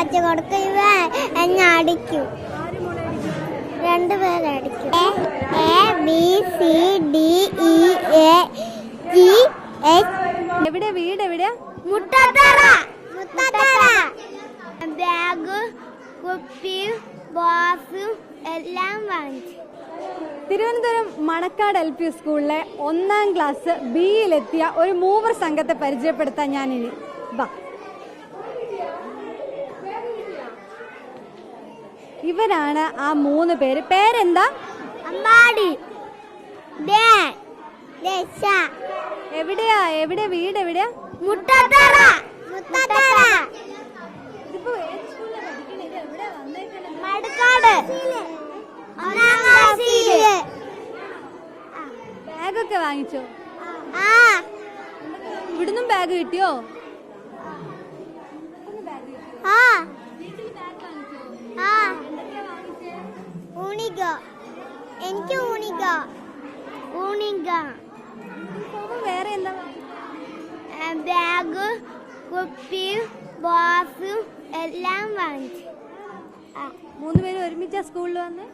അച്ഛ കൊടുക്കുക എന്നെ അടിക്കും. രണ്ടുപേരടിക്കും. ABCDEFG. എവിടെ വീട്? എവിടെയാ? മുട്ടത്തറ. ബാഗ്, കുപ്പി, ബോക്സ് എല്ലാം വാങ്ങിച്ചു. തിരുവനന്തപുരം മണക്കാട് LP സ്കൂളിലെ 1ാം ക്ലാസ് ബിയിലെത്തിയ ഒരു മൂവർ സംഘത്തെ പരിചയപ്പെടുത്താൻ ഞാനിനി ഇവരാണ് ആ 3 പേര്. പേരെന്താ? അമ്പാടി. എവിടെയാ വീട്? എവിടെയാ? മുട്ടത്തറ. മണക്കാട്. ബാഗൊക്കെ വാങ്ങിച്ചോ? ഇവിടുന്നും ബാഗ് കിട്ടിയോ? എനിക്ക് വേറെ എന്താ? ബാഗ്, കുപ്പി, ബോക്സ് എല്ലാം വാങ്ങിച്ചു. 3 പേരും ഒരുമിച്ചാ സ്കൂളിൽ വന്ന്?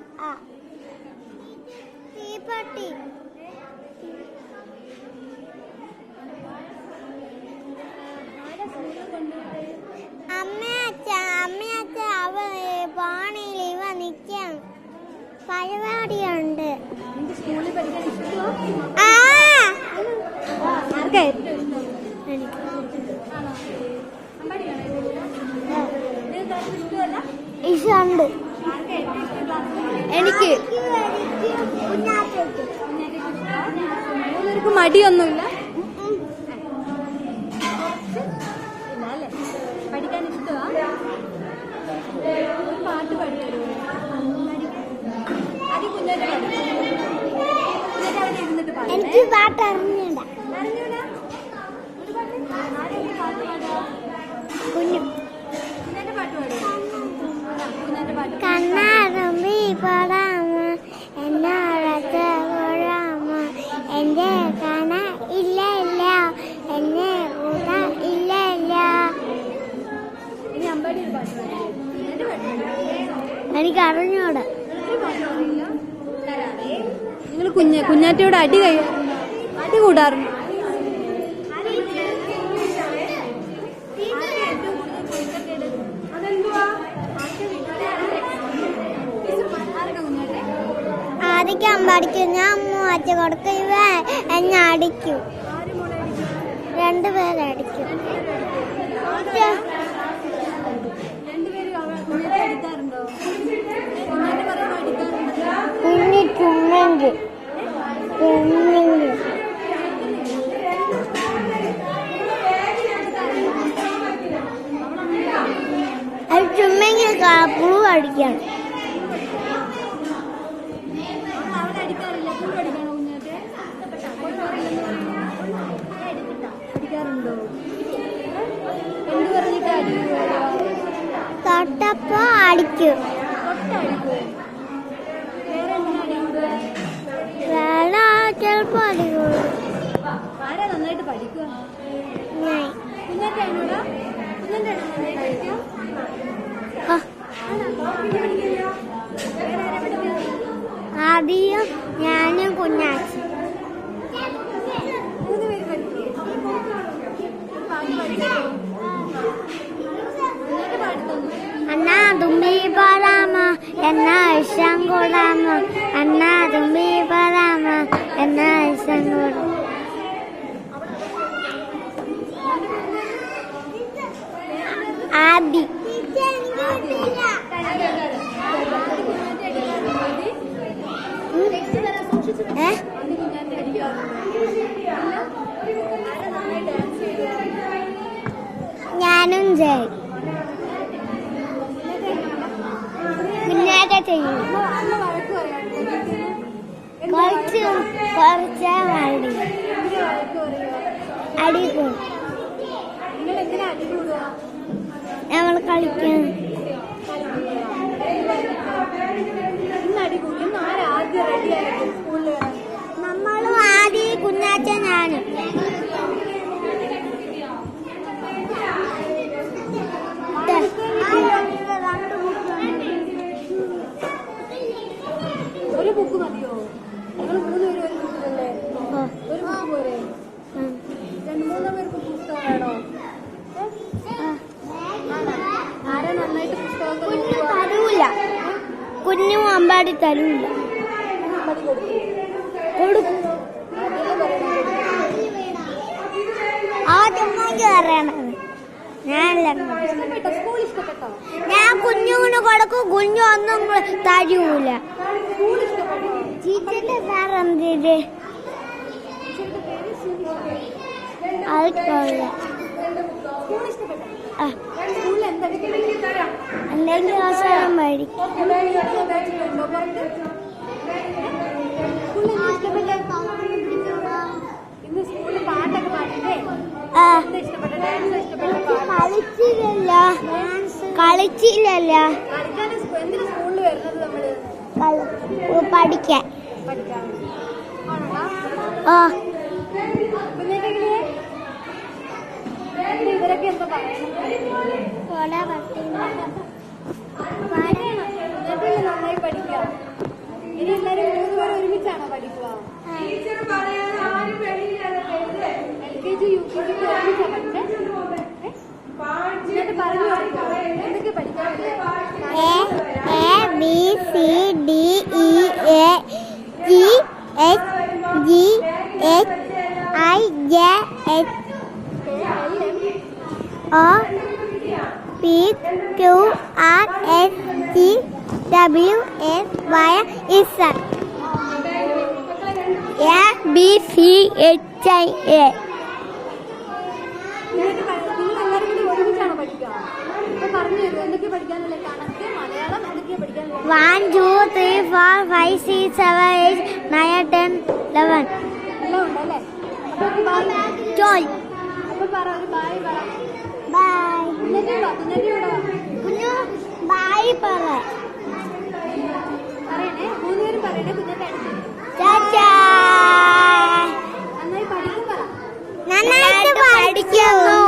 അമ്മയച്ഛ അവ പാണിയിൽ ഇവ നിൽക്കാം. പരിപാടിയുണ്ട്. സ്കൂളിൽ പഠിക്കാൻ ഇഷ്ടമോ? ഇഷ്ടമുണ്ട് എനിക്ക്. മടിയൊന്നുമില്ല? പഠിക്കാൻ ഇഷ്ടമാ? പാട്ട് പഠിക്കരുത്. എനിക്ക് പാട്ട് അറിഞ്ഞൂടാ. കണ്ണാറുമ്പി പാടാമ എന്നോടത്ത് കൊഴാമ എന്റെ കണ ഇല്ല എന്നെ കൂട്ട ഇല്ല. എനിക്ക് അറിഞ്ഞൂടാ. നിങ്ങൾ കുഞ്ഞാറ്റയോട് അടി കൂടാറുണ്ട്? ആദ്യം അമ്പടിക്കും. ഞാൻ അച്ഛ കൊടുക്കുക എന്നെ അടിക്കും. രണ്ടുപേരടിക്കും. അത് ചുമ്മെങ്കിൽ പുഴു അടിക്കണം. തൊട്ടപ്പോ അടിക്കും. ചിലപ്പോ അടിക്കുള്ളൂ. നന്നായിട്ട് പഠിക്കുക. ആദ്യം ഞാനും കുഞ്ഞാച്ചി. അണ്ണാ തുമ്പി പാടാമ എന്നാ ഇഷ്ടം കൂടാമ. അണ്ണാ തുമ്പി പാടാമ എന്നാ ഇഷ്ടം കൂടാം. ആദി. ഞാനും ജയ്. കുഞ്ഞാറ്റ ചെയ്യും. കുറച്ച് മടി അടിക്കും. നമ്മൾ കളിക്കാൻ നമ്മളും ആദ്യം കുഞ്ഞാറ്റ ഞാനും. അംഗൻവാടി തരൂല്ല. കൊടുക്കും. ആദ്യം പറയണത് ഞാൻ കുഞ്ഞുവിന് കൊടുക്കും. കുഞ്ഞു ഒന്നും തരൂല. ടീച്ചറിന്റെ പേരെന്ത്? എന്തെങ്കിലും അവസരം മേടിക്കും. കളിച്ചില്ലല്ലോ പഠിക്കാൻ. ഇവരൊക്കെ എന്താ പറയുന്നത്? നന്നായി പഠിക്കുക. ഇനി എല്ലാവരും 3 പേരും ഒരുമിച്ചാണോ പഠിക്കുക? LKG UKG ഒരുമിച്ചാ പഠിച്ചേ? പറഞ്ഞു എന്തൊക്കെ പഠിക്കാറില്ലേ? ABCDEFGHIJH O P Q R S T W X Y Z ABCHIA. ഒരുമിച്ചാണോ പഠിക്കുക? പറഞ്ഞു തരുമോ എന്തൊക്കെ പഠിക്കാനുള്ള? കണക്ക്, മലയാളം എന്തൊക്കെയാ പഠിക്കാനുള്ള? 1 2 3 4 5 6 7 8 9 10 11 എല്ലാം ഉണ്ടല്ലേ? അപ്പൊ പറ ഒരു ബായ് പറ. ബൈ. കുഞ്ഞു ബൈ പറ. പറയണേ, 3 പേരും പറയണേ. കുഞ്ഞിന്റെ ചാച്ചാ. നന്നായി പഠിക്കും പറ. നന്നായിട്ട് പഠിക്കുന്നു.